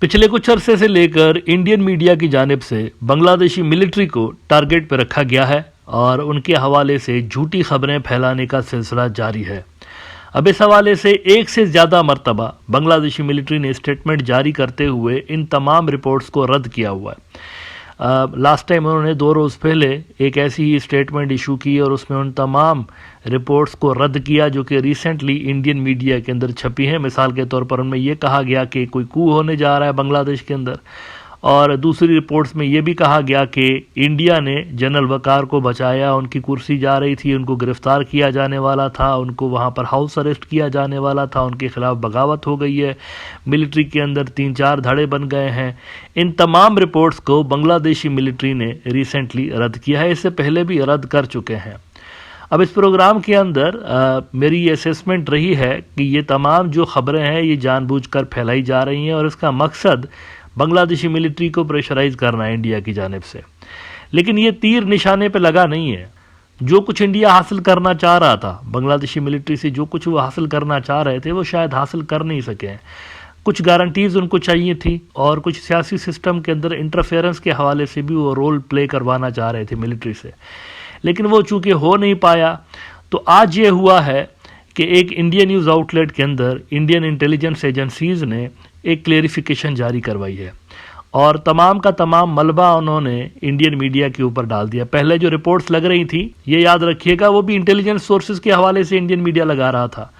पिछले कुछ अरसे से लेकर इंडियन मीडिया की जानिब से बांग्लादेशी मिलिट्री को टारगेट पर रखा गया है और उनके हवाले से झूठी खबरें फैलाने का सिलसिला जारी है। अब इस हवाले से एक से ज़्यादा मरतबा बांग्लादेशी मिलिट्री ने स्टेटमेंट जारी करते हुए इन तमाम रिपोर्ट्स को रद्द किया हुआ है। लास्ट टाइम उन्होंने 2 रोज़ पहले एक ऐसी ही स्टेटमेंट इशू की और उसमें उन तमाम रिपोर्ट्स को रद्द किया जो कि रिसेंटली इंडियन मीडिया के अंदर छपी हैं। मिसाल के तौर पर उनमें यह कहा गया कि कोई कू होने जा रहा है बांग्लादेश के अंदर, और दूसरी रिपोर्ट्स में यह भी कहा गया कि इंडिया ने जनरल वकार को बचाया, उनकी कुर्सी जा रही थी, उनको गिरफ्तार किया जाने वाला था, उनको वहां पर हाउस अरेस्ट किया जाने वाला था, उनके खिलाफ बगावत हो गई है, मिलिट्री के अंदर 3-4 धड़े बन गए हैं। इन तमाम रिपोर्ट्स को बांग्लादेशी मिलिट्री ने रिसेंटली रद्द किया है, इससे पहले भी रद्द कर चुके हैं। अब इस प्रोग्राम के अंदर मेरी ये असेसमेंट रही है कि ये तमाम जो खबरें हैं ये जानबूझकर फैलाई जा रही हैं और इसका मकसद बांग्लादेशी मिलिट्री को प्रेशराइज करना है इंडिया की जानिब से। लेकिन ये तीर निशाने पे लगा नहीं है। जो कुछ इंडिया हासिल करना चाह रहा था बांग्लादेशी मिलिट्री से, जो कुछ वो हासिल करना चाह रहे थे वो शायद हासिल कर नहीं सके हैं। कुछ गारंटीज उनको चाहिए थी और कुछ सियासी सिस्टम के अंदर इंटरफेरेंस के हवाले से भी वो रोल प्ले करवाना चाह रहे थे मिलिट्री से, लेकिन वो चूंकि हो नहीं पाया। तो आज ये हुआ है कि एक इंडियन न्यूज़ आउटलेट के अंदर इंडियन इंटेलिजेंस एजेंसीज ने एक क्लेरिफिकेशन जारी करवाई है और तमाम का तमाम मलबा उन्होंने इंडियन मीडिया के ऊपर डाल दिया। पहले जो रिपोर्ट्स लग रही थी, ये याद रखिएगा, वो भी इंटेलिजेंस सोर्सेज के हवाले से इंडियन मीडिया लगा रहा था।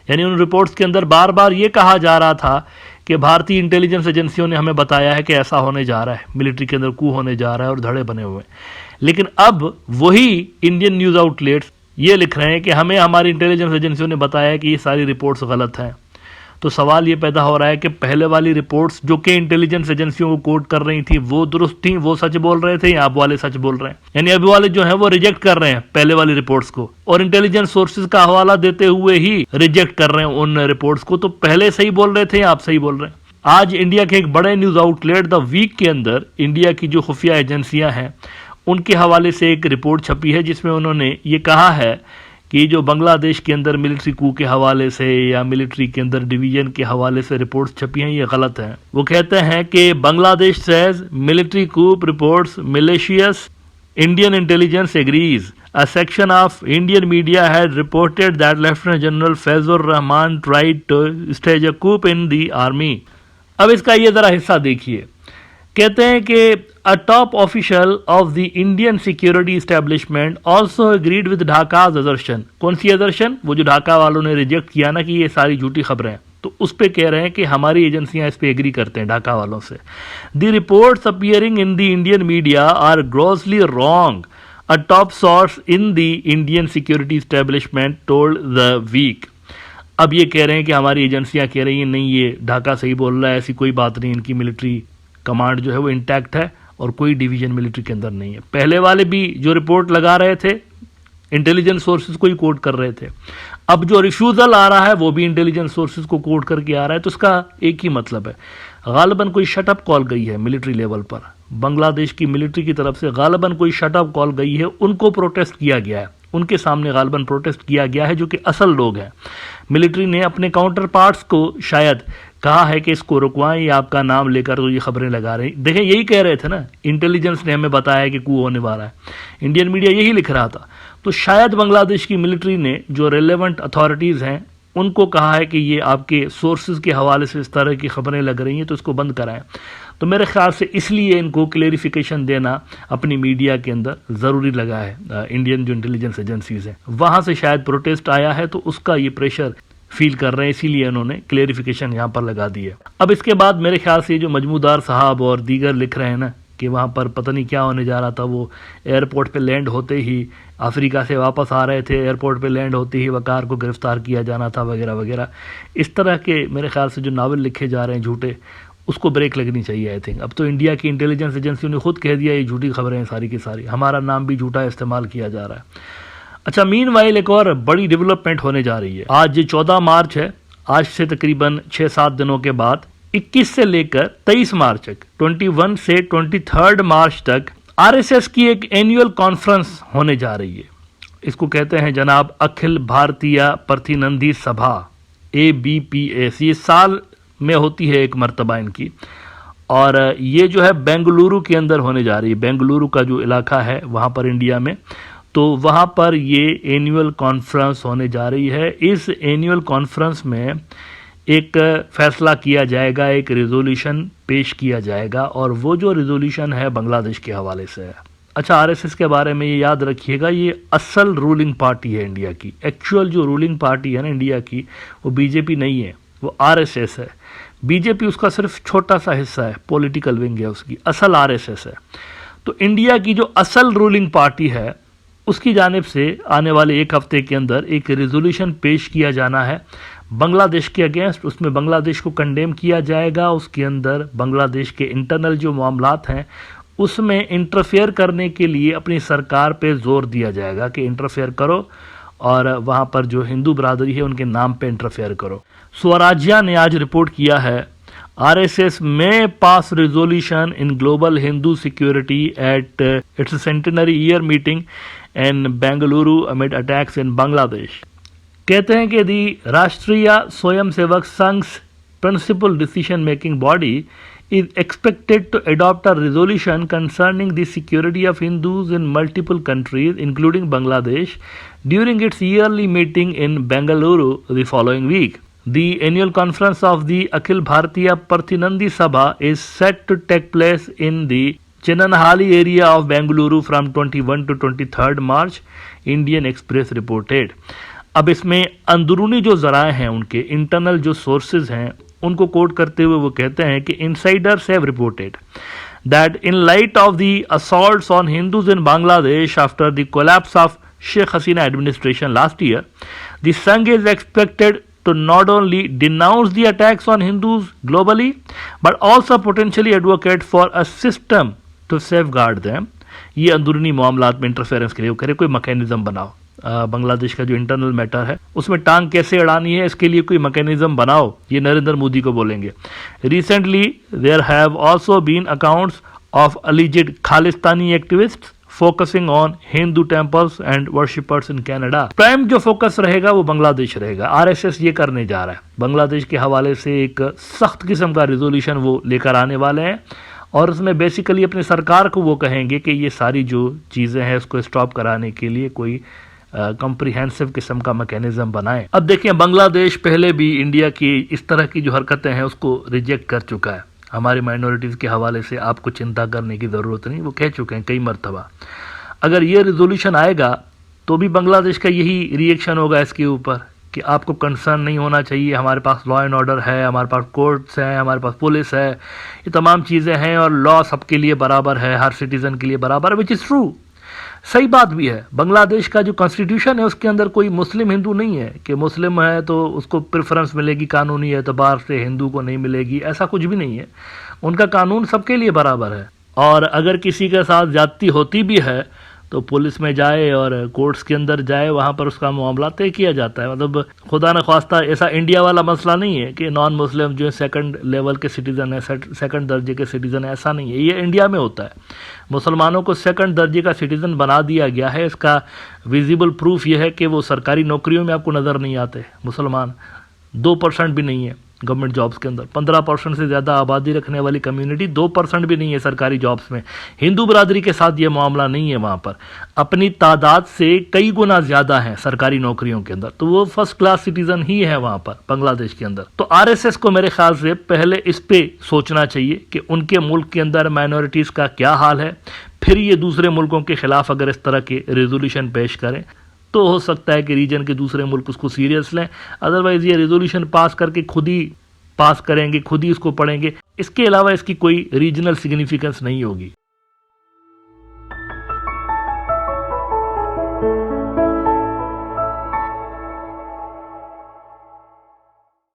यानी उन रिपोर्ट्स के अंदर बार बार ये कहा जा रहा था कि भारतीय इंटेलिजेंस एजेंसियों ने हमें बताया है कि ऐसा होने जा रहा है, मिलिट्री के अंदर कू होने जा रहा है और धड़े बने हुए हैं। लेकिन अब वही इंडियन न्यूज़ आउटलेट्स ये लिख रहे हैं कि हमें हमारी इंटेलिजेंस एजेंसियों ने बताया है कि ये सारी रिपोर्ट्स गलत हैं। तो सवाल ये पैदा हो रहा है कि पहले वाली रिपोर्ट्स जो कि इंटेलिजेंस एजेंसियों को कोट कर रही थी वो दुरुस्त थी, वो सच बोल रहे थे, या अब वाले सच बोल रहे हैं? यानी अभी वाले जो है वो रिजेक्ट कर रहे हैं पहले वाली रिपोर्ट्स को और इंटेलिजेंस सोर्सेज का हवाला देते हुए ही रिजेक्ट कर रहे हैं उन रिपोर्ट्स को। तो पहले सही बोल रहे थे या आप सही बोल रहे हैं? आज इंडिया के एक बड़े न्यूज आउटलेट द वीक के अंदर इंडिया की जो खुफिया एजेंसियां हैं उनके हवाले से एक रिपोर्ट छपी है जिसमें उन्होंने ये कहा है कि जो बांग्लादेश के अंदर मिलिट्री कू के हवाले से या मिलिट्री के अंदर डिवीजन के हवाले से रिपोर्ट्स छपी हैं ये गलत हैं। वो कहते हैं कि Bangladesh says military coup reports militias, Indian intelligence agrees. A section of Indian media had reported that Lieutenant General Fazlur Rahman tried to stage a coup in the army। अब इसका ये जरा हिस्सा देखिए। कहते हैं कि a top official of the Indian security establishment also agreed with Dhaka's assertion। कौन सी assertion? वो जो ढाका वालों ने रिजेक्ट किया ना कि ये सारी झूठी खबरें हैं, तो उस पे कह रहे हैं कि हमारी एजेंसियां इस पे एग्री करते हैं ढाका वालों से। The reports appearing in the Indian media are grossly wrong, a top source in the Indian security establishment told the Week। अब ये कह रहे हैं कि हमारी एजेंसियां कह रही हैं नहीं ये ढाका सही बोल रहा है, ऐसी कोई बात नहीं, इनकी मिलिट्री कमांड जो है वो इंटैक्ट है और कोई डिवीजन मिलिट्री के अंदर नहीं है। पहले वाले भी जो रिपोर्ट लगा रहे थे इंटेलिजेंस सोर्सेज को ही कोट कर रहे थे, अब जो रिफ्यूजल आ रहा है वो भी इंटेलिजेंस सोर्सेज को कोट करके आ रहा है। तो इसका एक ही मतलब है, गालिबन कोई शटअप कॉल गई है मिलिट्री लेवल पर, बांग्लादेश की मिलिट्री की तरफ से गालिबन कोई शटअप कॉल गई है, उनको प्रोटेस्ट किया गया है, उनके सामने गालिबन प्रोटेस्ट किया गया है जो कि असल लोग हैं। मिलिट्री ने अपने काउंटर पार्ट्स को शायद कहा है कि इसको रुकवाएं या आपका नाम लेकर तो ये खबरें लगा रहे। देखें यही कह रहे थे ना, इंटेलिजेंस ने हमें बताया कि कू होने वाला है, इंडियन मीडिया यही लिख रहा था। तो शायद बांग्लादेश की मिलिट्री ने जो रेलेवेंट अथॉरिटीज़ हैं उनको कहा है कि ये आपके सोर्सेज के हवाले से इस तरह की खबरें लग रही हैं तो इसको बंद कराएं। तो मेरे ख्याल से इसलिए इनको क्लेरिफिकेशन देना अपनी मीडिया के अंदर ज़रूरी लगा है। इंडियन जो इंटेलिजेंस एजेंसीज हैं वहाँ से शायद प्रोटेस्ट आया है तो उसका ये प्रेशर फील कर रहे हैं, इसीलिए उन्होंने क्लेरिफिकेशन यहाँ पर लगा दी है। अब इसके बाद मेरे ख्याल से जो मजमूदार साहब और दीगर लिख रहे हैं ना कि वहाँ पर पता नहीं क्या होने जा रहा था, वो एयरपोर्ट पे लैंड होते ही अफ्रीका से वापस आ रहे थे, एयरपोर्ट पे लैंड होते ही वकार को गिरफ्तार किया जाना था वगैरह वगैरह, इस तरह के मेरे ख्याल से जो नावल लिखे जा रहे हैं झूठे, उसको ब्रेक लगनी चाहिए आई थिंक। अब तो इंडिया की इंटेलिजेंस एजेंसियों ने खुद कह दिया ये झूठी खबरें हैं सारी की सारी, हमारा नाम भी झूठा इस्तेमाल किया जा रहा है। अच्छा, मीनवाइल एक और बड़ी डेवलपमेंट होने जा रही है। आज 14 मार्च है, आज से तकरीबन 6-7 दिनों के बाद 21 से लेकर 23 मार्च तक, 21 से 23 मार्च तक आरएसएस की एक एनुअल कॉन्फ्रेंस होने जा रही है। इसको कहते हैं जनाब अखिल भारतीय प्रतिनिधि सभा, ABPS। ये साल में होती है एक मरतबा इनकी। और ये जो है बेंगलुरु के अंदर होने जा रही है। बेंगलुरु का जो इलाका है वहाँ पर इंडिया में, तो वहाँ पर ये एनुअल कॉन्फ्रेंस होने जा रही है। इस एनुअल कॉन्फ्रेंस में एक फैसला किया जाएगा, एक रिजोल्यूशन पेश किया जाएगा, और वो जो रिजोल्यूशन है बांग्लादेश के हवाले से है। अच्छा, आरएसएस के बारे में ये याद रखिएगा, ये असल रूलिंग पार्टी है इंडिया की। एक्चुअल जो रूलिंग पार्टी है ना इंडिया की, वो बीजेपी नहीं है, वो आरएसएस है। बीजेपी उसका सिर्फ छोटा सा हिस्सा है, पॉलिटिकल विंग है उसकी, असल आरएसएस है। तो इंडिया की जो असल रूलिंग पार्टी है उसकी जानिब से आने वाले एक हफ्ते के अंदर एक रिजोल्यूशन पेश किया जाना है बांग्लादेश के अगेंस्ट। उसमें बांग्लादेश को कंडेम किया जाएगा, उसके अंदर बांग्लादेश के इंटरनल जो मामलात हैं उसमें इंटरफेयर करने के लिए अपनी सरकार पे जोर दिया जाएगा कि इंटरफेयर करो और वहाँ पर जो हिंदू बरादरी है उनके नाम पे इंटरफेयर करो। स्वराज्या ने आज रिपोर्ट किया है आरएसएस में pass resolution in global Hindu security at its centenary year meeting in Bengaluru amid attacks in Bangladesh. कहते हैं कि the Rashtriya Swayamsevak Sangh principal decision making body is expected to adopt a resolution concerning the security of Hindus in multiple countries, including Bangladesh, during its yearly meeting in Bengaluru the following week. The annual conference of the Akhil Bharatiya Parthinandi Sabha is set to take place in the Chenanhali area of Bengaluru from 21 to 23rd March, Indian Express reported. अब इसमें अंदरूनी जो ज़राए हैं उनके internal जो sources हैं उनको कोट करते हुए वो कहते हैं कि insiders have reported that in light of the assaults on Hindus in Bangladesh after the collapse of Sheikh Hasina administration last year, the Sangh is expected to not only denounce the attacks on Hindus globally but also potentially advocate for a system to safeguard them. ये अंदरूनी मामलात में interference के लिए वो कह रहे कोई मैकेनिज्म बनाओ। बांग्लादेश का जो इंटरनल मैटर है उसमें टांग कैसे अड़ानी है इसके लिए कोई मैकेनिज्म बनाओ, ये नरेंद्र मोदी को बोलेंगे। Recently there have also been accounts of alleged Khalistani activists focusing on Hindu temples and worshippers in Canada. Prime जो फोकस रहेगा वो बांग्लादेश रहेगा। आरएसएस ये करने जा रहा है, बांग्लादेश के हवाले से एक सख्त किस्म का रिजोल्यूशन वो लेकर आने वाले हैं और उसमें बेसिकली अपनी सरकार को वो कहेंगे कि ये सारी जो चीज़ें हैं उसको स्टॉप कराने के लिए कोई कॉम्प्रिहेंसिव किस्म का मैकेनिज्म बनाएं। अब देखिए, बांग्लादेश पहले भी इंडिया की इस तरह की जो हरकतें हैं उसको रिजेक्ट कर चुका है। हमारी माइनॉरिटीज़ के हवाले से आपको चिंता करने की ज़रूरत नहीं, वो कह चुके हैं कई मरतबा। अगर ये रिजोल्यूशन आएगा तो भी बांग्लादेश का यही रिएक्शन होगा इसके ऊपर कि आपको कंसर्न नहीं होना चाहिए, हमारे पास लॉ एंड ऑर्डर है, हमारे पास कोर्ट्स हैं, हमारे पास पुलिस है, ये तमाम चीज़ें हैं और लॉ सबके लिए बराबर है, हर सिटीज़न के लिए बराबर है, विच इज़ ट्रू। सही बात भी है। बांग्लादेश का जो कॉन्स्टिट्यूशन है उसके अंदर कोई मुस्लिम हिंदू नहीं है कि मुस्लिम है तो उसको प्रेफरेंस मिलेगी कानूनी एतबार से, हिंदू को नहीं मिलेगी, ऐसा कुछ भी नहीं है। उनका कानून सबके लिए बराबर है और अगर किसी के साथ ज्यादती होती भी है तो पुलिस में जाए और कोर्ट्स के अंदर जाए, वहाँ पर उसका मामला तय किया जाता है। मतलब खुदा न ख्वास्ता ऐसा इंडिया वाला मसला नहीं है कि नॉन मुस्लिम जो सेकंड लेवल के सिटीज़न है, सेकंड दर्जे के सिटीज़न है, ऐसा नहीं है। ये इंडिया में होता है। मुसलमानों को सेकंड दर्जे का सिटीज़न बना दिया गया है। इसका विजिबल प्रूफ ये है कि वो सरकारी नौकरियों में आपको नज़र नहीं आते। मुसलमान 2% भी नहीं है गवर्नमेंट जॉब्स के अंदर। 15% से ज़्यादा आबादी रखने वाली कम्युनिटी 2% भी नहीं है सरकारी जॉब्स में। हिंदू बरादरी के साथ ये मामला नहीं है। वहाँ पर अपनी तादाद से कई गुना ज़्यादा है सरकारी नौकरियों के अंदर, तो वो फर्स्ट क्लास सिटीज़न ही है वहाँ पर बांग्लादेश के अंदर। तो आरएसएस को मेरे ख्याल से पहले इस पे सोचना चाहिए कि उनके मुल्क के अंदर माइनॉरिटीज़ का क्या हाल है, फिर ये दूसरे मुल्कों के खिलाफ अगर इस तरह के रेजोल्यूशन पेश करें तो हो सकता है कि रीजन के दूसरे मुल्क उसको सीरियस लें। अदरवाइज ये रेजोल्यूशन पास करके खुद ही पास करेंगे, खुद ही इसको पढ़ेंगे, इसके अलावा इसकी कोई रीजनल सिग्निफिकेंस नहीं होगी।